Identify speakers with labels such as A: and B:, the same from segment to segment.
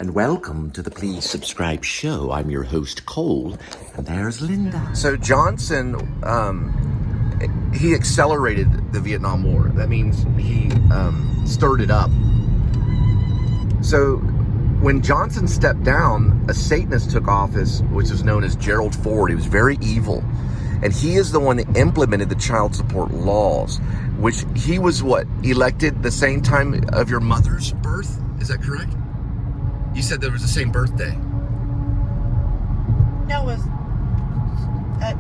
A: and welcome to the Please Subscribe show. I'm your host, Cole, and there's Linda.
B: So Johnson, he accelerated the Vietnam War. That means he stirred it up. So when Johnson stepped down, a Satanist took office, which is known as Gerald Ford. He was very evil. And he is the one that implemented the child support laws, which he was elected the same time of your mother's birth? Is that correct? You said there was the same birthday.
C: No, it was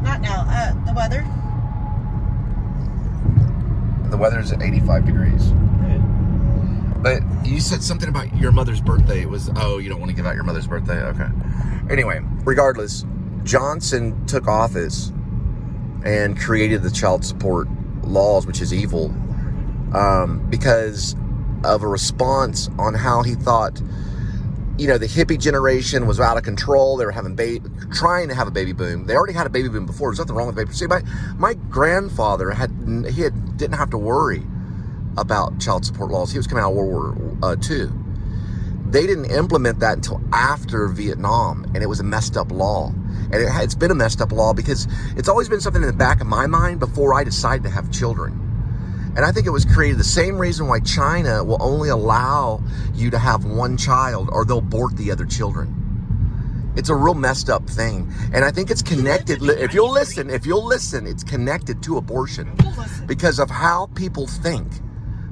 C: not now. The weather.
B: The weather's at 85 degrees. But you said something about your mother's birthday. It was, oh, you don't want to give out your mother's birthday? Okay. Anyway, regardless, Johnson took office and created the child support laws, which is evil, because of a response on how he thought, the hippie generation was out of control. They were trying to have a baby boom. They already had a baby boom before. There's nothing wrong with baby. See, my grandfather didn't have to worry about child support laws. He was coming out of World War II. They didn't implement that until after Vietnam, and it was a messed up law. And it's been a messed up law because it's always been something in the back of my mind before I decided to have children. And I think it was created the same reason why China will only allow you to have one child, or they'll abort the other children. It's a real messed up thing. And I think it's connected. If you'll listen, it's connected to abortion because of how people think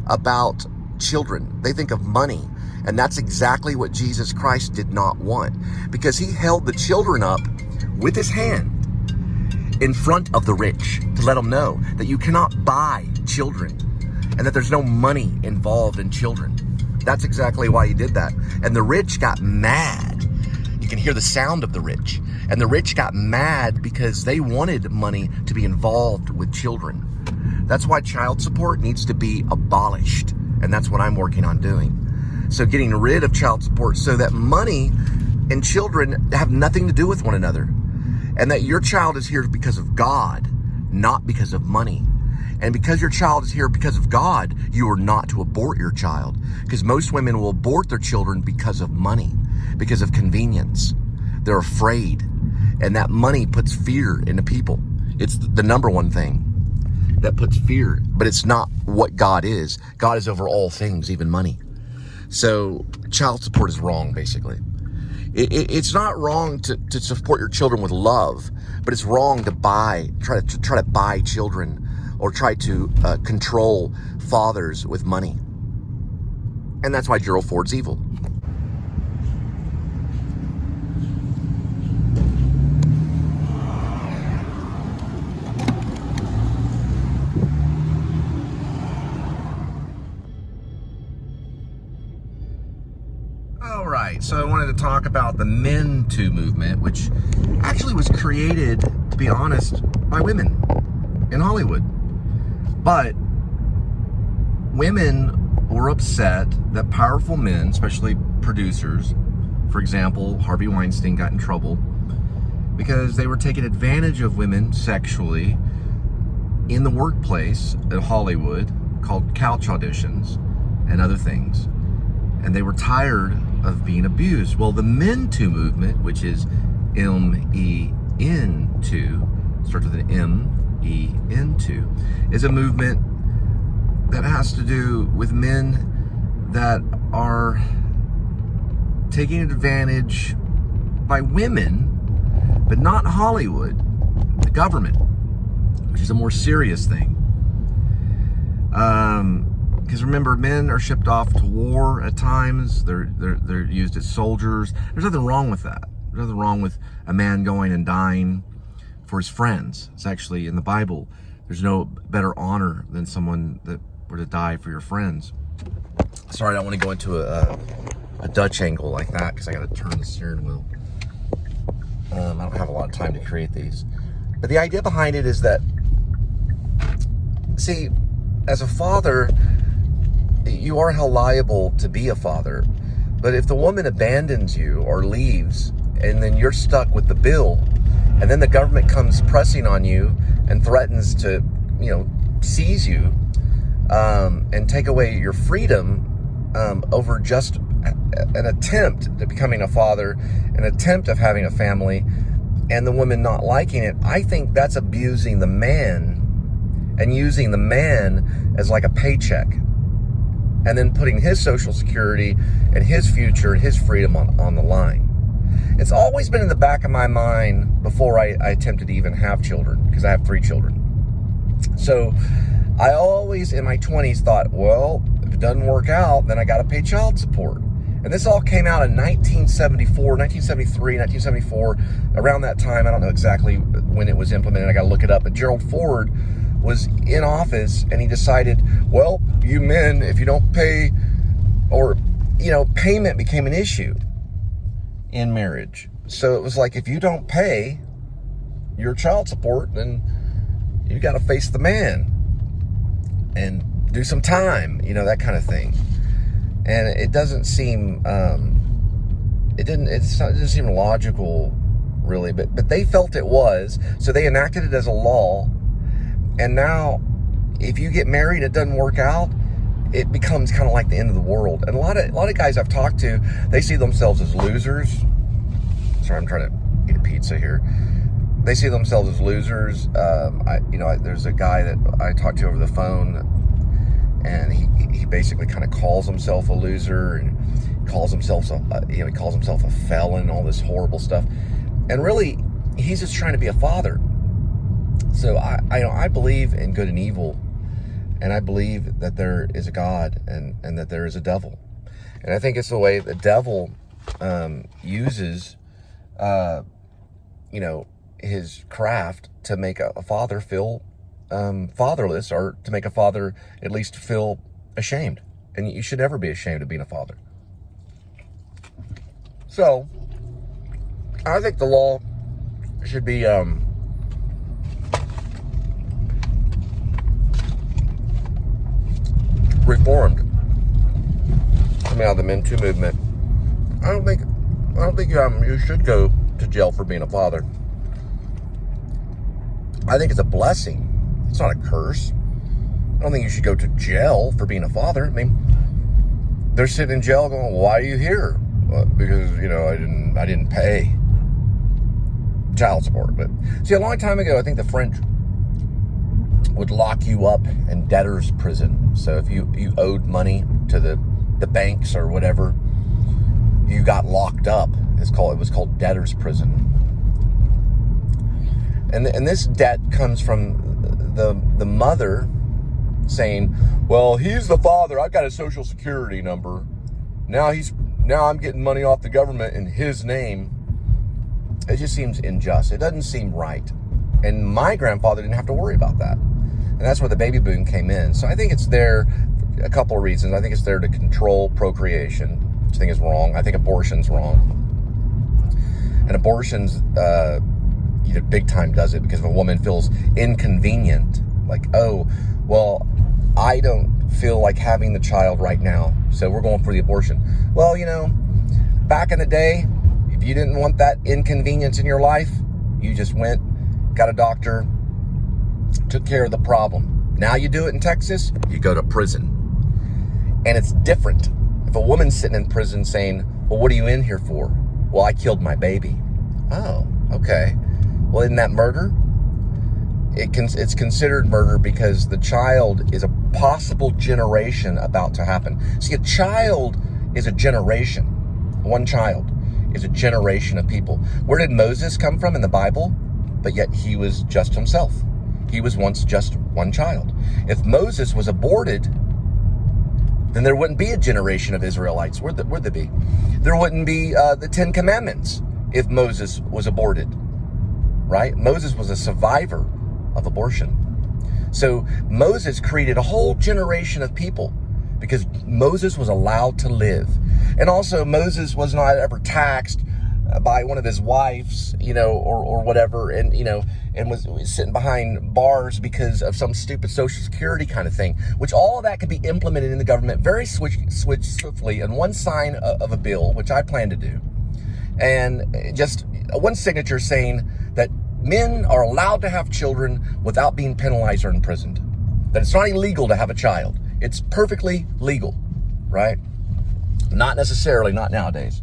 B: about children. They think of money. And that's exactly what Jesus Christ did not want, because he held the children up with his hand in front of the rich to let them know that you cannot buy children and that there's no money involved in children. That's exactly why he did that. And the rich got mad. You can hear the sound of the rich. And the rich got mad because they wanted money to be involved with children. That's why child support needs to be abolished. And that's what I'm working on doing. So getting rid of child support so that money and children have nothing to do with one another. And that your child is here because of God, not because of money. And because your child is here because of God, you are not to abort your child. Because most women will abort their children because of money, because of convenience. They're afraid. And that money puts fear into people. It's the number one thing that puts fear. But it's not what God is. God is over all things, even money. So child support is wrong, basically. It's not wrong to support your children with love, but it's wrong to try to buy children or try to control fathers with money. And that's why Gerald Ford's evil. So I wanted to talk about the Men Too movement, which actually was created, to be honest, by women in Hollywood. But women were upset that powerful men, especially producers, for example, Harvey Weinstein got in trouble because they were taking advantage of women sexually in the workplace at Hollywood, called couch auditions and other things. And they were tired of being abused. Well, the Men Too movement, which is MEN2, starts with an MEN2, is a movement that has to do with men that are taking advantage by women, but not Hollywood, the government, which is a more serious thing. Because remember, men are shipped off to war at times. They're used as soldiers. There's nothing wrong with that. There's nothing wrong with a man going and dying for his friends. It's actually in the Bible. There's no better honor than someone that were to die for your friends. Sorry, I don't want to go into a Dutch angle like that because I got to turn the steering wheel. I don't have a lot of time to create these. But the idea behind it is that, see, as a father, you are held liable to be a father. But if the woman abandons you or leaves, and then you're stuck with the bill, and then the government comes pressing on you and threatens to, seize you and take away your freedom over just an attempt at becoming a father, an attempt of having a family, and the woman not liking it, I think that's abusing the man and using the man as like a paycheck, and then putting his social security and his future and his freedom on the line. It's always been in the back of my mind before I attempted to even have children, because I have 3 children. So I always in my 20s thought, well, if it doesn't work out, then I got to pay child support. And this all came out in 1974, 1973, 1974, around that time. I don't know exactly when it was implemented. I got to look it up. But Gerald Ford was in office, and he decided, well, you men, if you don't pay, or, payment became an issue in marriage. So it was like, if you don't pay your child support, then you got to face the man and do some time, that kind of thing. And it doesn't seem, it didn't seem logical, really, but they felt it was, so they enacted it as a law. And now, if you get married, it doesn't work out, it becomes kind of like the end of the world. And a lot of guys I've talked to, they see themselves as losers. Sorry, I'm trying to eat a pizza here. They see themselves as losers. There's a guy that I talked to over the phone, and he basically kind of calls himself a loser, and calls himself he calls himself a felon, all this horrible stuff. And really, he's just trying to be a father. So I believe in good and evil, and I believe that there is a God and that there is a devil. And I think it's the way the devil uses his craft to make a father feel fatherless, or to make a father at least feel ashamed. And you should never be ashamed of being a father. So I think the law should be reformed. Coming out of the Men Too movement, I don't think you should go to jail for being a father. I think it's a blessing. It's not a curse. I don't think you should go to jail for being a father. I mean, they're sitting in jail going, "Why are you here?" Because I didn't pay child support. But see, a long time ago, I think the French would lock you up in debtor's prison. So if you owed money to the banks or whatever, you got locked up. It was called debtor's prison. And this debt comes from the mother saying, "Well, he's the father. I've got a social security number. Now I'm getting money off the government in his name." It just seems unjust. It doesn't seem right. And my grandfather didn't have to worry about that. And that's where the baby boom came in. So I think it's there for a couple of reasons. I think it's there to control procreation, which I think is wrong. I think abortion's wrong. And abortion's, big time does it because if a woman feels inconvenient, like, oh, well, I don't feel like having the child right now, so we're going for the abortion. Well, back in the day, if you didn't want that inconvenience in your life, you just went, got a doctor, took care of the problem. Now you do it in Texas, you go to prison. And it's different. If a woman's sitting in prison saying, "Well, what are you in here for?" "Well, I killed my baby." "Oh, okay. Well, isn't that murder?" It's considered murder because the child is a possible generation about to happen. See, a child is a generation. One child is a generation of people. Where did Moses come from in the Bible? But yet he was just himself. He was once just one child. If Moses was aborted, then there wouldn't be a generation of Israelites. Where'd they be? There wouldn't be the 10 Commandments if Moses was aborted, right? Moses was a survivor of abortion. So Moses created a whole generation of people because Moses was allowed to live. And also Moses was not ever taxed by one of his wives, or whatever, and was sitting behind bars because of some stupid social security kind of thing, which all of that could be implemented in the government very swiftly in one sign of a bill, which I plan to do. And just one signature saying that men are allowed to have children without being penalized or imprisoned. That it's not illegal to have a child. It's perfectly legal, right? Not necessarily, not nowadays.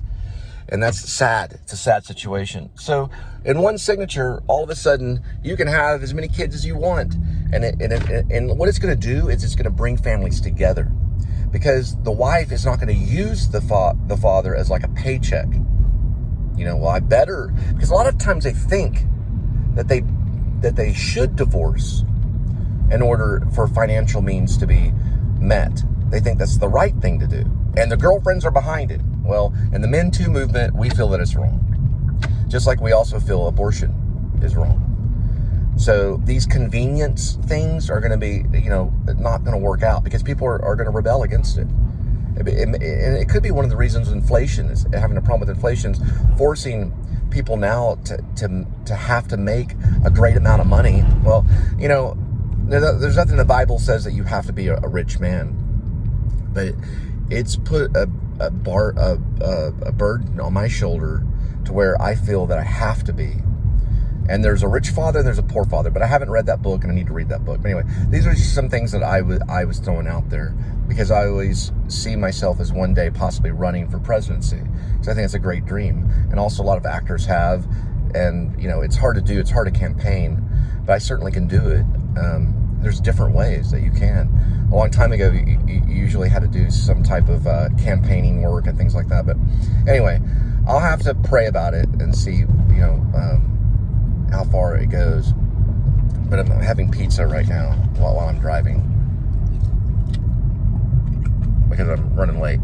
B: And that's sad. It's a sad situation. So in one signature, all of a sudden, you can have as many kids as you want. And what it's going to do is it's going to bring families together. Because the wife is not going to use the father as like a paycheck. Well, I better... Because a lot of times they think that they should divorce in order for financial means to be met. They think that's the right thing to do. And the girlfriends are behind it. Well, in the Men Too movement, we feel that it's wrong. Just like we also feel abortion is wrong. So these convenience things are going to be, not going to work out because people are going to rebel against it. And it could be one of the reasons inflation is having a problem with inflation, is forcing people now to have to make a great amount of money. Well, there's nothing in the Bible says that you have to be a rich man, but it's put a burden on my shoulder to where I feel that I have to be. And there's a rich father and there's a poor father, but I haven't read that book and I need to read that book. But anyway, these are just some things that I was throwing out there because I always see myself as one day possibly running for presidency. So I think it's a great dream. And also a lot of actors have, and it's hard to do, it's hard to campaign, but I certainly can do it. There's different ways that you can. A long time ago, you usually had to do some type of campaigning work and things like that. But anyway, I'll have to pray about it and see, how far it goes. But I'm having pizza right now while I'm driving because I'm running late.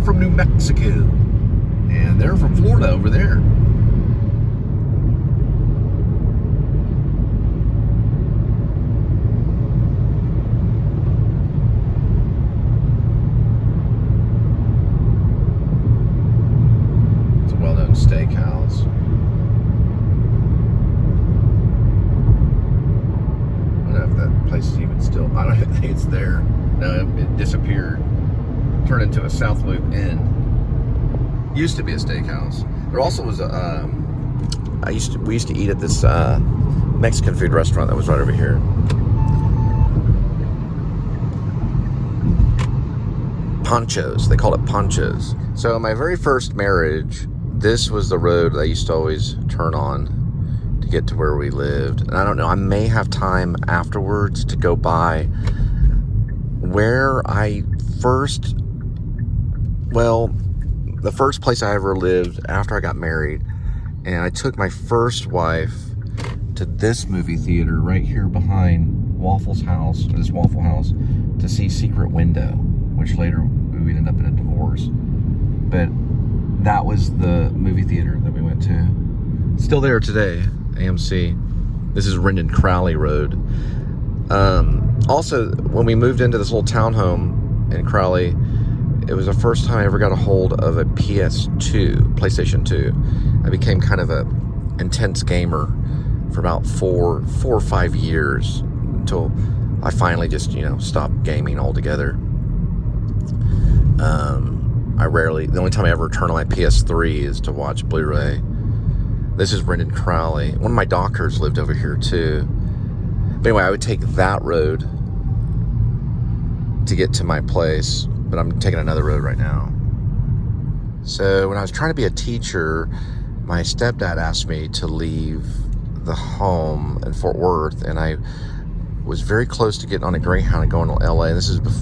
B: From New Mexico, and they're from Florida over there. It's a well-known steakhouse. I don't know if that place is even still. I don't think it's there. No, it disappeared. Turned into a South Loop Inn. Used to be a steakhouse. There also was a. We used to eat at this Mexican food restaurant that was right over here. Panchos. They called it Panchos. So my very first marriage, this was the road that I used to always turn on to get to where we lived. And I don't know. I may have time afterwards to go by where I first. Well, the first place I ever lived after I got married, and I took my first wife to this movie theater right here behind Waffle's house, this Waffle House, to see Secret Window, which later we ended up in a divorce. But that was the movie theater that we went to. Still there today, AMC. This is Rendon Crowley Road. Also, when we moved into this little townhome in Crowley, it was the first time I ever got a hold of a PS2, PlayStation 2. I became kind of a intense gamer for about four or 5 years until I finally just, stopped gaming altogether. The only time I ever turn on my PS3 is to watch Blu-ray. This is Rendon Crowley. One of my doctors lived over here too. But anyway, I would take that road to get to my place. But I'm taking another road right now. So when I was trying to be a teacher, my stepdad asked me to leave the home in Fort Worth, and I was very close to getting on a Greyhound and going to LA. This is this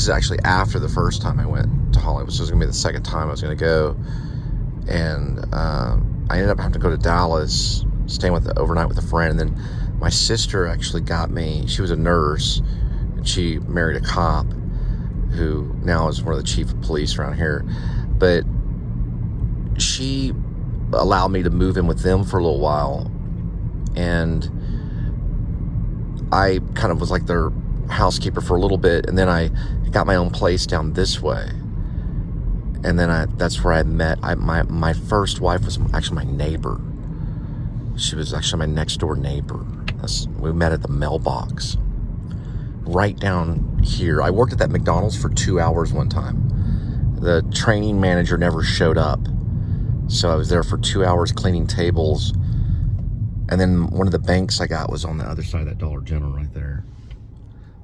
B: is actually after the first time I went to Hollywood. So it was going to be the second time I was going to go. And I ended up having to go to Dallas, staying overnight with a friend. And then my sister actually got me, she was a nurse, and she married a cop who now is one of the chief of police around here. But she allowed me to move in with them for a little while. And I kind of was like their housekeeper for a little bit. And then I got my own place down this way. And then that's where I met my first wife was actually my neighbor. She was actually my next door neighbor. We met at the mailbox right down here. I worked at that McDonald's for 2 hours one time. The training manager never showed up, so I was there for 2 hours cleaning tables. And then one of the banks I got was on the other side of that Dollar General right there.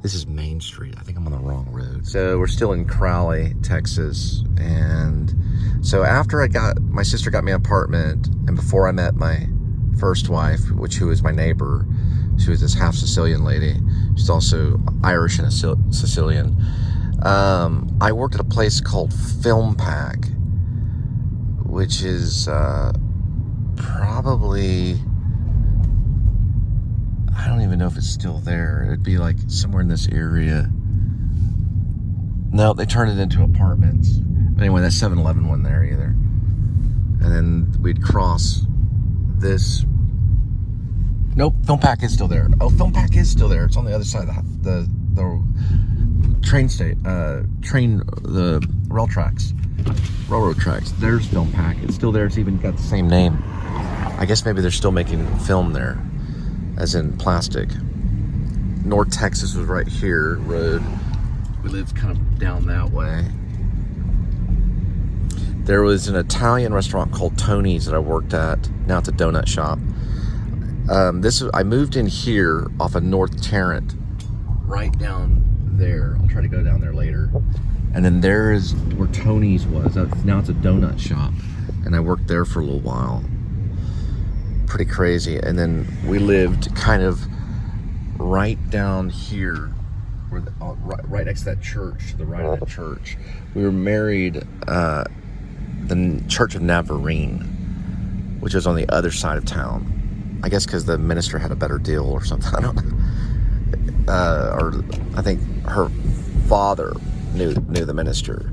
B: This is Main Street. I think I'm on the wrong road. So we're still in Crowley, Texas. And so after my sister got me an apartment, and before I met my first wife, who was my neighbor, she was this half Sicilian lady. She's also Irish and Sicilian. I worked at a place called Film Pack, which is probably... I don't even know if it's still there. It'd be like somewhere in this area. No, they turned it into apartments. But anyway, that 7-Eleven wasn't there either. And then we'd cross this. Nope, Film Pack is still there. Oh, Film Pack is still there. It's on the other side of the the railroad tracks. There's Film Pack. It's still there. It's even got the same name. I guess maybe they're still making film there, as in plastic. North Texas was right here, road. We lived kind of down that way. There was an Italian restaurant called Tony's that I worked at. Now it's a donut shop. I moved in here off of North Tarrant, right down there. I'll try to go down there later. And then there is where Tony's was. Now it's a donut shop, and I worked there for a little while. Pretty crazy. And then we lived kind of right down here, where right next to that church, to the right of that church. We were married the Church of Navarene, which was on the other side of town. I guess because the minister had a better deal or something. I don't know. Or I think her father knew the minister.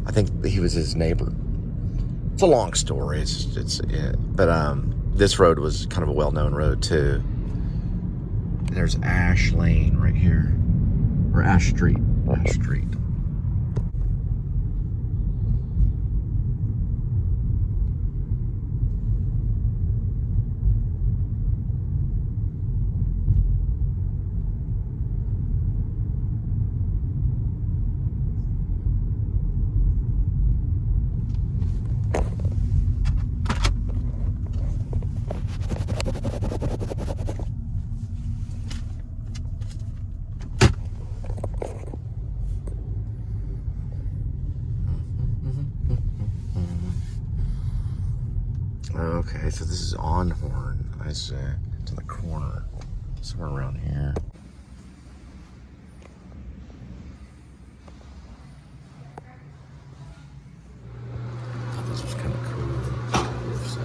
B: I think he was his neighbor. It's a long story. But this road was kind of a well-known road too. There's Ash Lane right here, or Ash Street. Ash Street. Okay, so this is Onhorn. I see. It's in the corner, somewhere around here. I thought this was kind of cool. So.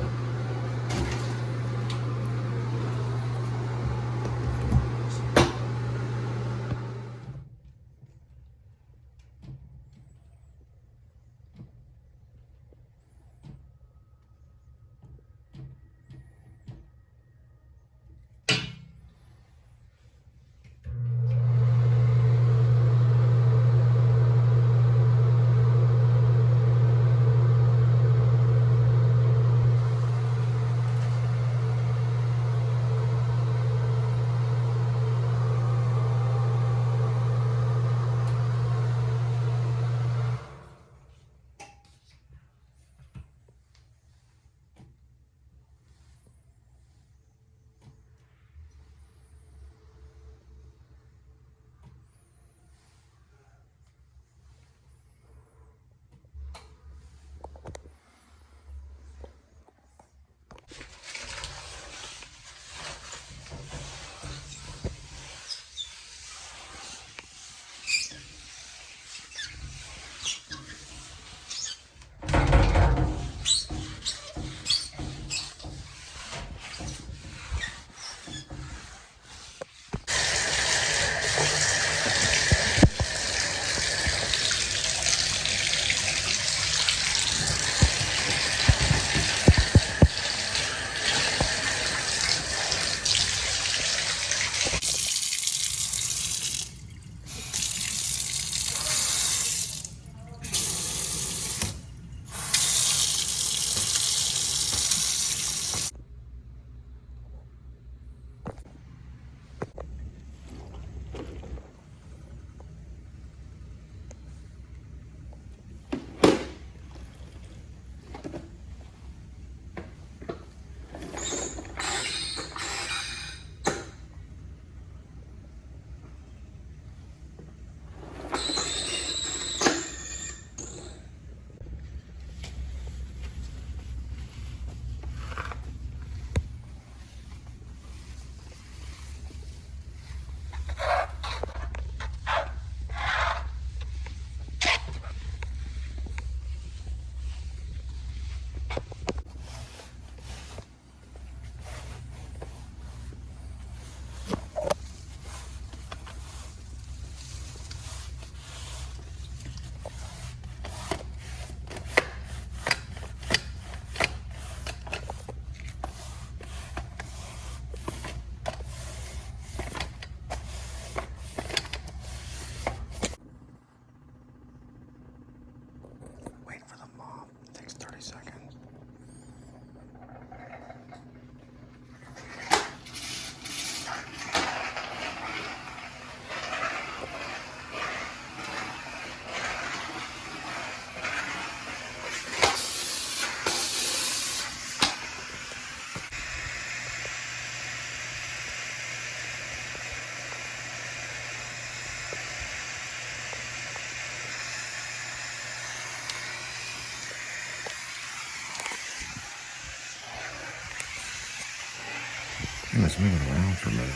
B: It's moving around for a minute.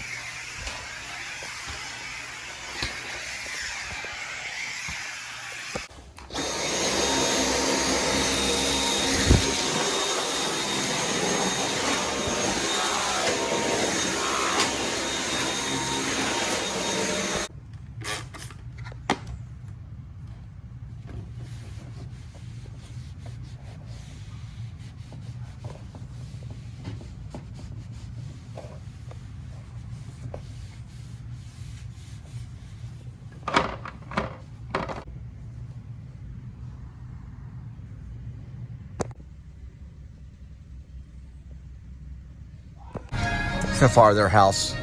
B: So far, their house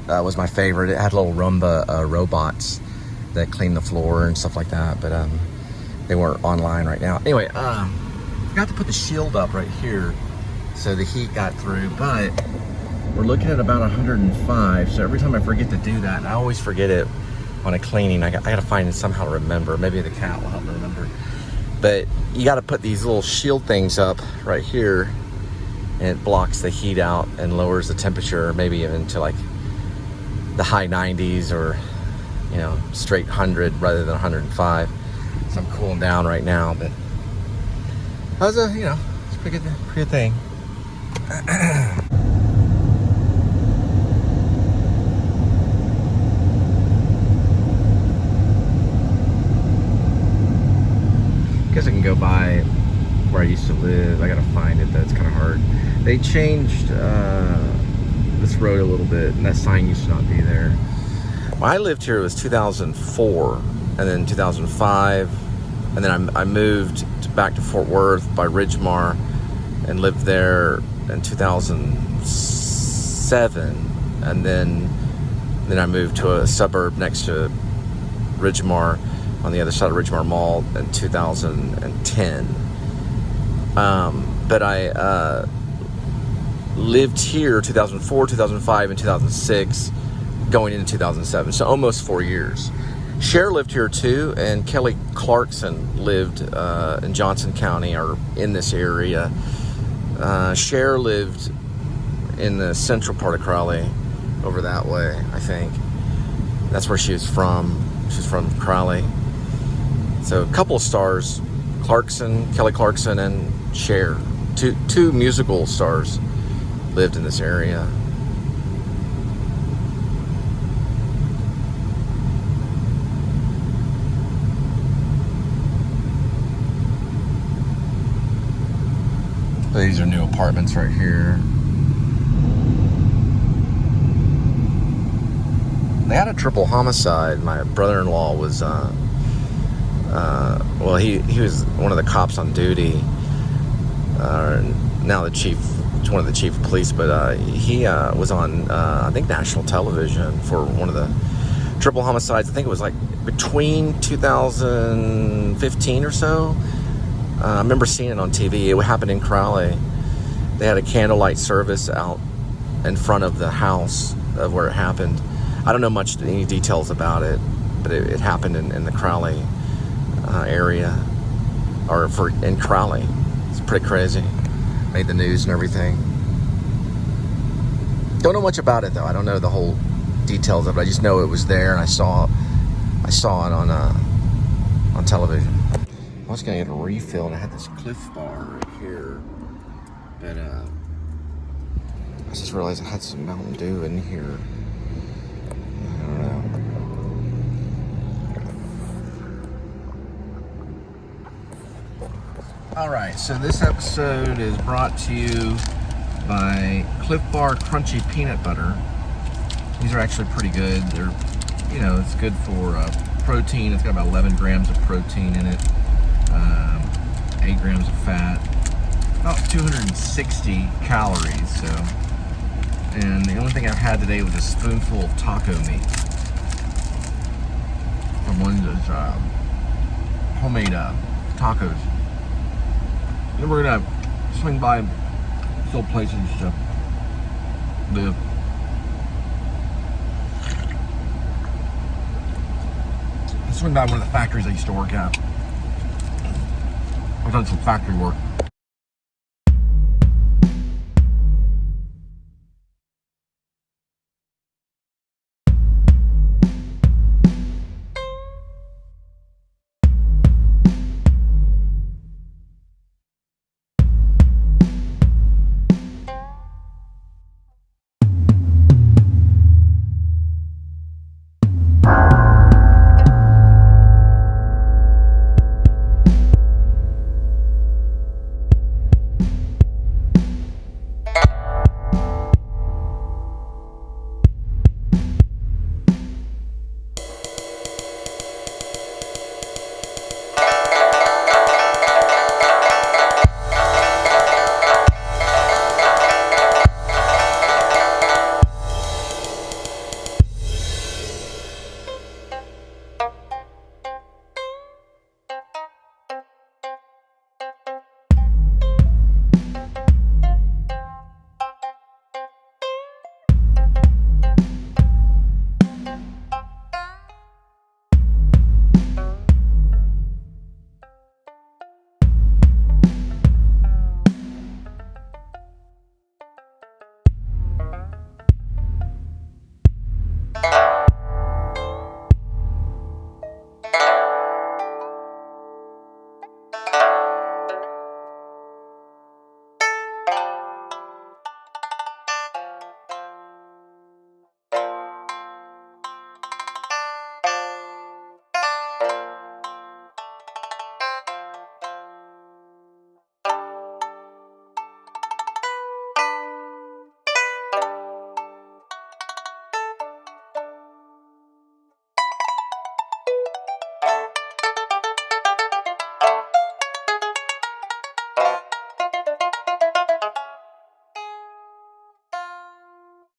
B: was my favorite. It had little Roomba robots that cleaned the floor and stuff like that, but they weren't online right now. Anyway, forgot to put the shield up right here so the heat got through, but we're looking at about 105, so every time I forget to do that, and I always forget it on a cleaning, I gotta find it somehow to remember. Maybe the cat will help me remember. But you gotta put these little shield things up right here, and it blocks the heat out and lowers the temperature, maybe even to like the high 90s or, you know, straight 100 rather than 105. So I'm cooling down right now, but that was a, you know, it's a pretty good thing. Guess I can go by where I used to live. I gotta find it though, it's kind of hard. They changed this road a little bit, and that sign used to not be there. When I lived here, it was 2004, and then 2005, and then I moved back to Fort Worth by Ridgemar and lived there in 2007, and then I moved to a suburb next to Ridgemar on the other side of Ridgemar Mall in 2010. But I lived here 2004, 2005, and 2006, going into 2007, so almost 4 years. Cher lived here too, and Kelly Clarkson lived in Johnson County, or in this area. Cher lived in the central part of Crowley, over that way, I think. That's where she was from. She's from Crowley. So a couple of stars, Kelly Clarkson and Cher, two musical stars lived in this area. These are new apartments right here. They had a triple homicide. My brother-in-law was, well, he was one of the cops on duty. Now the chief, one of the chief of police, but he was on, I think, national television for one of the triple homicides. I think it was like between 2015 or so. I remember seeing it on TV. It happened in Crowley. They had a candlelight service out in front of the house of where it happened. I don't know any details about it, but it happened in the Crowley area, or in Crowley. It's pretty crazy. Made the news and everything. Don't know much about it though. I don't know the whole details of it. I just know it was there, and I saw it on television. I was gonna get a refill, and I had this Cliff Bar right here, but I just realized I had some Mountain Dew in here. I don't know. All right, so this episode is brought to you by Cliff Bar Crunchy Peanut Butter. These are actually pretty good. They're, you know, it's good for protein. It's got about 11 grams of protein in it. 8 grams of fat, about 260 calories. So, and the only thing I've had today was a spoonful of taco meat from one of those homemade tacos. Then we're gonna swing by this old place I used to live. Swing by one of the factories I used to work at. I've done some factory work.